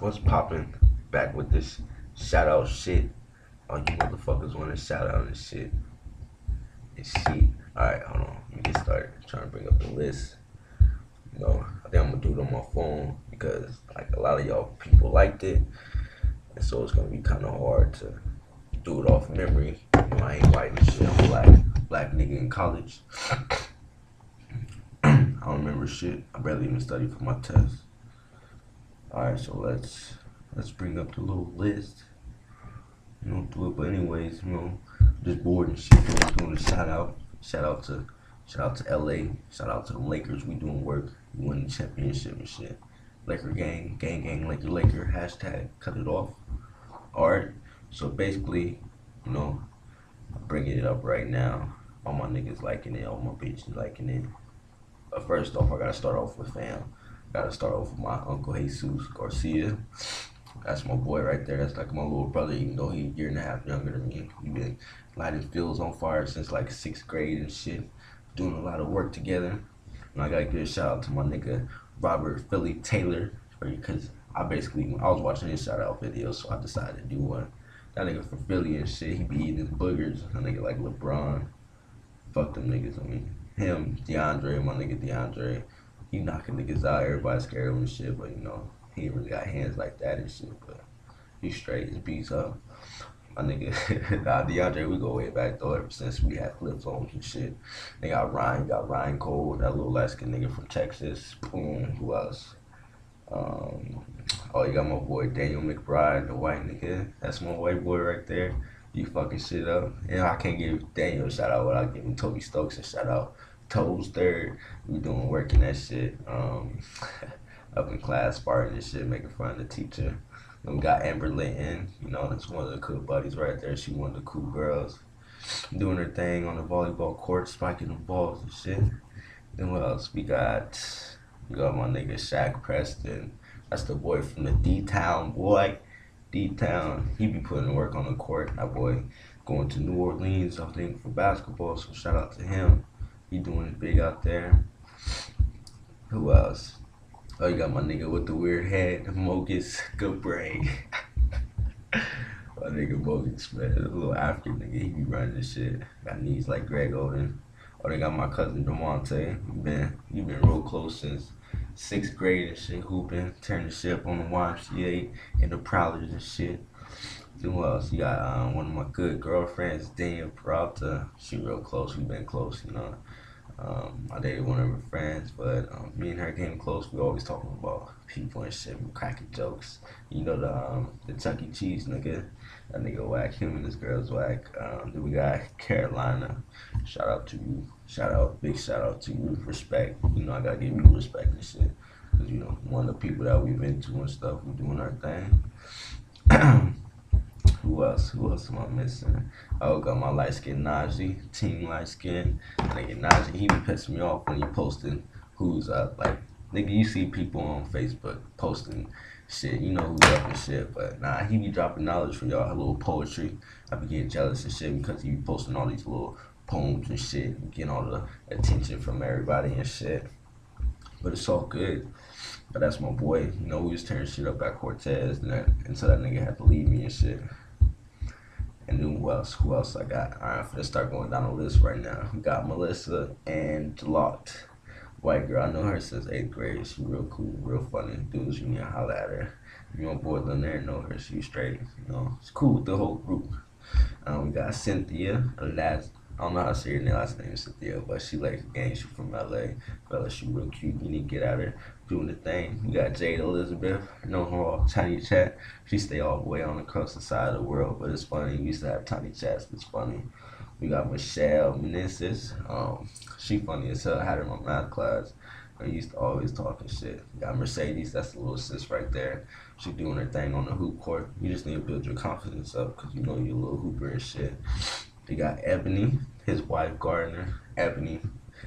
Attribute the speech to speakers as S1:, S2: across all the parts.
S1: What's poppin'? Back with this shout out shit. All you motherfuckers want to shout out and shit. And shit. Alright, hold on. Let me get started. Trying to bring up the list. I think I'm gonna do it on my phone because like a lot of y'all people liked it, and so it's gonna be kind of hard to do it off memory. I ain't white and shit. I'm black nigga in college. I don't remember shit. I barely even studied for my test. Alright, so let's bring up the little list. Do it. But anyways, just bored and shit. Just doing a shout out. Shout out to LA. Shout out to the Lakers. We doing work. We won the championship and shit. Laker gang, Laker. Hashtag cut it off. Alright. So basically, I'm bringing it up right now. All my niggas liking it. All my bitches liking it. But first off, I gotta start off with fam. Gotta start off with my Uncle Jesus Garcia. That's my boy right there. That's like my little brother, even though he's a year and a half younger than me. We been lighting fields on fire since like 6th grade and shit. Doing a lot of work together. And I gotta give a shout out to my nigga Robert Philly Taylor, because I was watching his shout out video, so I decided to do one. That nigga from Philly and shit, he be eating his boogers. That nigga like LeBron. Fuck them niggas. I mean, him, DeAndre, my nigga DeAndre. He knocking niggas out. Everybody scared of him and shit, but he ain't really got hands like that and shit. But he straight. His beats up. My nigga, DeAndre, we go way back though. Ever since we had flip phones and shit. They got Ryan Cole, that little light skinned nigga from Texas. Boom. Who else? You got my boy Daniel McBride, the white nigga. That's my white boy right there. You fucking shit up. I can't give Daniel a shout out without giving Toby Stokes a shout out. Toes third. We doing work in that shit. Up in class, farting and shit, making fun of the teacher. Then we got Amber Linton. That's one of the cool buddies right there. She one of the cool girls. Doing her thing on the volleyball court, spiking the balls and shit. Then what else? We got my nigga Shaq Preston. That's the boy from the D-Town, boy. D-Town. He be putting work on the court. That boy going to New Orleans, I think, for basketball. So shout out to him. He doing it big out there. Who else? You got my nigga with the weird head, Mogus, good brain. My nigga Mogus, man, a little African nigga, he be running this shit. Got knees like Greg Oden. They got my cousin DeMonte. He been real close since 6th grade and shit, hooping, turning the shit up on the YMCA and the Prowlers and shit. Who else? You got one of my good girlfriends, Daniel Peralta. She real close. We been close, I dated one of her friends, but me and her came close. We always talking about people and shit, we cracking jokes. The Chuck E. Cheese nigga, that nigga whack. Him and this girl's whack. Then we got Carolina. Shout out to you. Big shout out to you. Respect. I gotta give you respect and shit. Cause one of the people that we've been to and stuff, we doing our thing. Who else am I missing? Got my light skin Najee, team light skin. Nigga Najee, he be pissing me off when he posting who's up. Like, nigga, you see people on Facebook posting shit, who's up and shit. But nah, he be dropping knowledge for y'all, a little poetry. I be getting jealous and shit because he be posting all these little poems and shit, getting all the attention from everybody and shit. But it's all good. But that's my boy. We was tearing shit up at Cortez until that nigga had to leave me and shit. And then who else I got? Alright, I'm finna start going down the list right now. We got Melissa and Delot. White girl, I know her since 8th grade. She real cool, real funny. Dudes, you need to holler at her. You my boy Lanier know her, she straight. It's cool with the whole group. We got Cynthia, I don't know how to say her last name is Cynthia, but she like gang. She from LA. Fella, she real cute. You need to get at her doing the thing. We got Jade Elizabeth. I know her all tiny chat. She stay all the way on across the side of the world, but it's funny. We used to have tiny chats. It's funny. We got Michelle Meneses. She funny as hell. I had her in my math class. I used to always talking shit. We got Mercedes. That's the little sis right there. She doing her thing on the hoop court. You just need to build your confidence up because you're a little hooper and shit. You got Ebony, his wife Gardner. Ebony,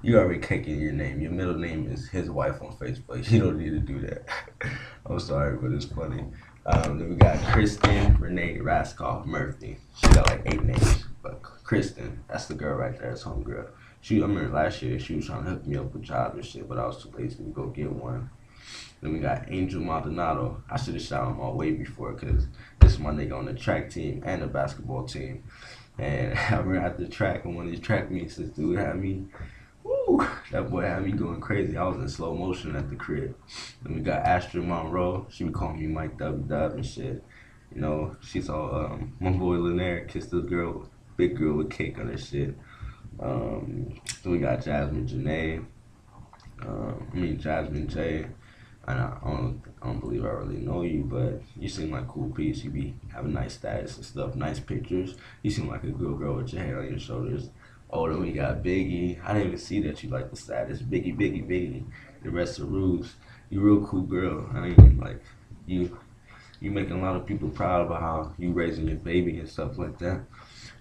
S1: you already kicking your name. Your middle name is his wife on Facebook. You don't need to do that. I'm sorry, but it's funny. Then we got Kristen Renee Raskoff Murphy. She got like 8 names, but Kristen, that's the girl right there. That's homegirl. I remember last year she was trying to hook me up with jobs and shit, but I was too lazy to go get one. Then we got Angel Maldonado. I should have shot him all way before because this is my nigga on the track team and the basketball team. And I remember at the track, and one of these track meets, this dude had me, woo, that boy had me going crazy. I was in slow motion at the crib. Then we got Astrid Monroe. She would call me Mike Dub and shit. You know, she saw my boy Linaire kiss this girl, big girl with cake on her shit. Then we got Jasmine Janae. Jasmine J. And I don't believe I really know you, but you seem like cool piece. You be having nice status and stuff, nice pictures. You seem like a good girl with your head on your shoulders. Oh, then we got Biggie. I didn't even see that you like the status. Biggie. The rest of Ruse. You real cool girl. I mean, like, you making a lot of people proud about how you raising your baby and stuff like that.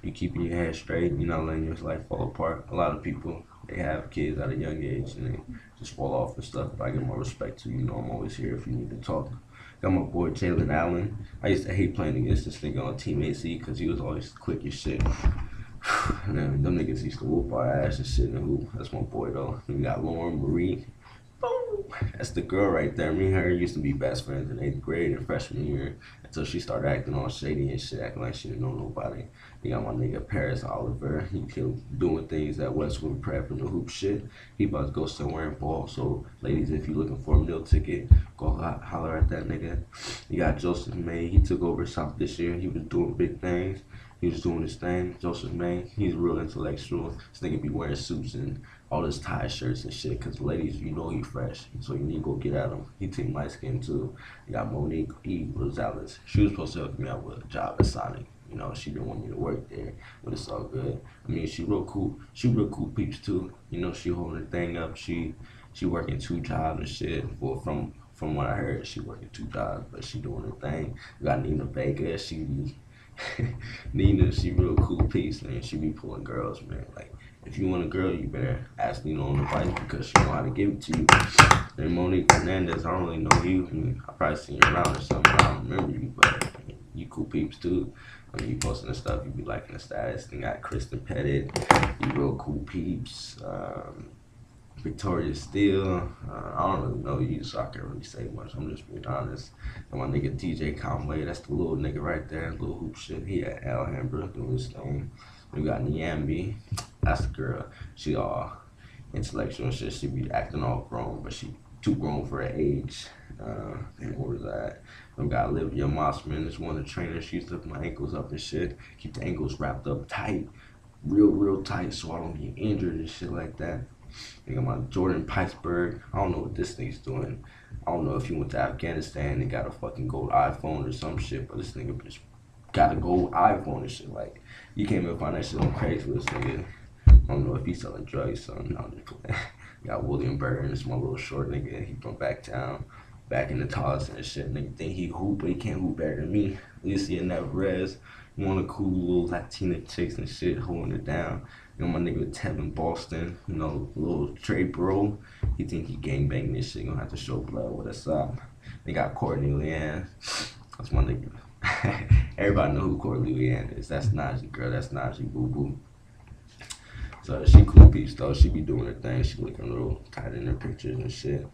S1: You keeping your head straight. You're not letting your life fall apart. A lot of people, they have kids at a young age and they just fall off and stuff. But I give more respect to you. You know, I'm always here if you need to talk. Got my boy Jalen Allen. I used to hate playing against this nigga on Team AC because he was always quick as shit. And then them niggas used to whoop our ass and shit in the hoop. That's my boy though. We got Lauren Marie. Boom. That's the girl right there. Me and her used to be best friends in 8th grade and freshman year until she started acting all shady and shit, acting like she didn't know nobody. We got my nigga Paris Oliver. He killed doing things at Westwood Prep and the hoop shit. He about to go somewhere and ball. So, ladies, if you looking for a meal ticket, go holler at that nigga. You got Joseph May. He took over South this year. He was doing big things. He was doing his thing. Joseph May, he's real intellectual. This nigga be wearing suits and all his tie shirts and shit. Cause ladies, you know he fresh, so you need to go get at him. He take my skin too. You got Monique E. Rosales. She was supposed to hook me up with a job at Sonic. You know, she didn't want me to work there, but it's all good. I mean, she real cool. She real cool peeps too. You know, she holding her thing up. She working 2 jobs and shit. Well, from what I heard, she working 2 jobs, but she doing her thing. We got Nina Vega. She be Nina, she real cool piece, man. She be pulling girls, man. Like, if you want a girl, you better ask Nina on the bike because she know how to give it to you. And Monique Hernandez, I don't really know you. I mean, I probably seen you around or something. I don't remember you, but you cool peeps too. I mean, you posting the stuff, you be liking the status. Then got Kristen Pettit, you real cool peeps. Victoria Steele, I don't really know you, so I can't really say much. I'm just being honest. And my nigga DJ Conway, that's the little nigga right there, little hoop shit. He at Alhambra doing his thing. We got Nyambi, that's the girl. She all intellectual and shit. She be acting all grown, but she too grown for her age. And where was that? We got Olivia Mossman, this one of the trainers. She used to lift my ankles up and shit. Keep the ankles wrapped up tight, real tight, so I don't get injured and shit like that. I got my Jordan Pittsburgh. I don't know what this thing's doing. I don't know if he went to Afghanistan and got a fucking gold iPhone or some shit, but this nigga just got a gold iPhone and shit. Like, you can't even find that shit on Craigslist, nigga. I don't know if he's selling drugs, so no, I'm just playing. Got William Burns, my little short nigga. He from Backtown, back in the toss and shit. Nigga think he hoop, but he can't hoop better than me. Alicia Nevarez, one of the cool little Latina chicks and shit, holding it down. You know, my nigga Tevin Boston, you know, little Trey Bro. He think he gangbanging this shit, gonna have to show blood with us up. They got Courtney Leanne. That's my nigga. Everybody know who Courtney Leanne is. That's Najee, girl. That's Najee Boo Boo. So she cool piece though. She be doing her thing. She looking real tight in her pictures and shit.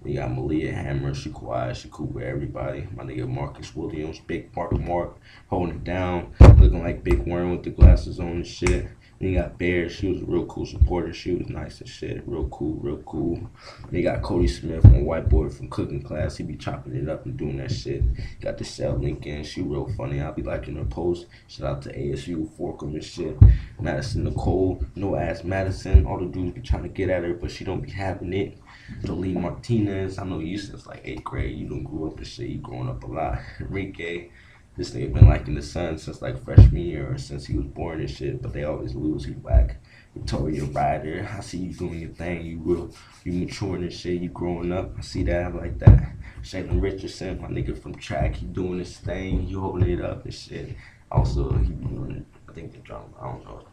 S1: We got Malia Hammer. She quiet. She cool with everybody. My nigga Marcus Williams, Big Mark, holding it down, looking like Big Worm with the glasses on and shit. Then you got Bear. She was a real cool supporter. She was nice and shit. Real cool. Then you got Cody Smith, my white boy from cooking class. He be chopping it up and doing that shit. Got the Shell Lincoln. She real funny. I be liking her posts. Shout out to ASU, Forkham and shit. Madison Nicole, no ass Madison. All the dudes be trying to get at her, but she don't be having it. Jolene Martinez. I know you since like 8th grade. You done grew up and shit. You growing up a lot. Enrique. This nigga been liking the Sun since like freshman year or since he was born and shit, but they always lose. He whack. Victoria Ryder, I see you doing your thing. You maturing and shit. You growing up. I see that. I like that. Shaylin Richardson, my nigga from track. He doing his thing. You holding it up and shit. Also, he be doing, I think the drama. I don't know.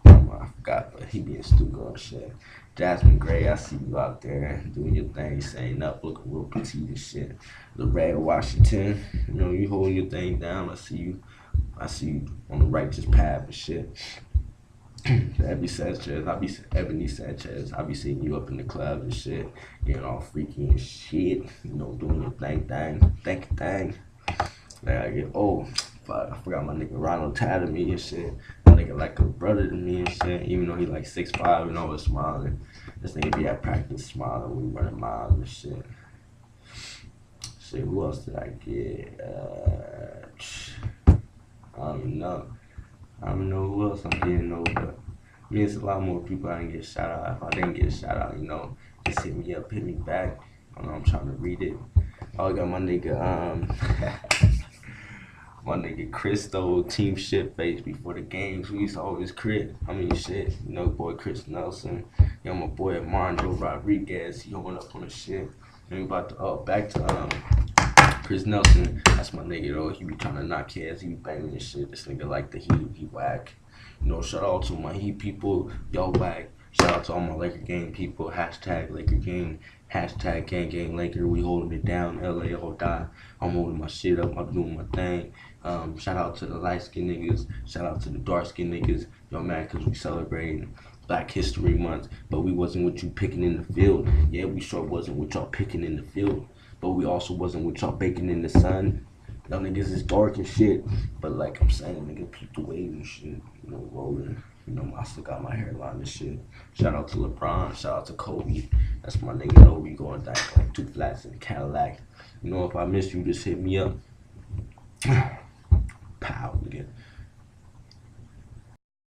S1: I forgot, but he be in Stuco and shit. Jasmine Gray, I see you out there doing your thing, saying up, looking real petite and shit. Lorraine Washington, you know, you holding your thing down. I see you on the righteous path and shit. Ebony Sanchez, Ebony Sanchez. I be seeing you up in the club and shit, getting all freaky and shit. Doing your thing. Like I get fuck, I forgot my nigga Ronald tatted me and shit. My nigga like a brother to me and shit. Even though he like 6'5" and always smiling. This nigga be at practice smiling when we running miles and shit. Shit, who else did I get? I don't even know. I don't know who else I'm getting over. I mean, it's a lot more people I didn't get shout out. If I didn't get a shout out, just hit me up, hit me back. I don't know, I'm trying to read it. Oh, I got my nigga, my nigga Chris stole team shit face before the games. We used to always crit. I mean, shit. Boy Chris Nelson. My boy Armando Rodriguez. He went up on the shit. And we about to, back to, Chris Nelson, that's my nigga though. He be trying to knock heads, he be banging this shit. This nigga like the Heat, he whack. Shout out to my Heat people, y'all whack. Shout out to all my Laker gang people, hashtag Laker gang, hashtag gang Laker. We holding it down, LA all die. I'm holding my shit up, I'm doing my thing. Shout out to the light skin niggas, shout out to the dark skin niggas. Y'all mad cause we celebrating Black History Month, but we wasn't with you picking in the field. Yeah, we sure wasn't with y'all picking in the field. But we also wasn't with y'all baking in the sun. Y'all niggas is dark and shit. But like I'm saying, nigga, peep the wave and shit. Rolling. I still got my hairline and shit. Shout out to LeBron. Shout out to Kobe. That's my nigga though. We going back like 2 flats in the Cadillac. If I miss you, just hit me up. Pow, nigga.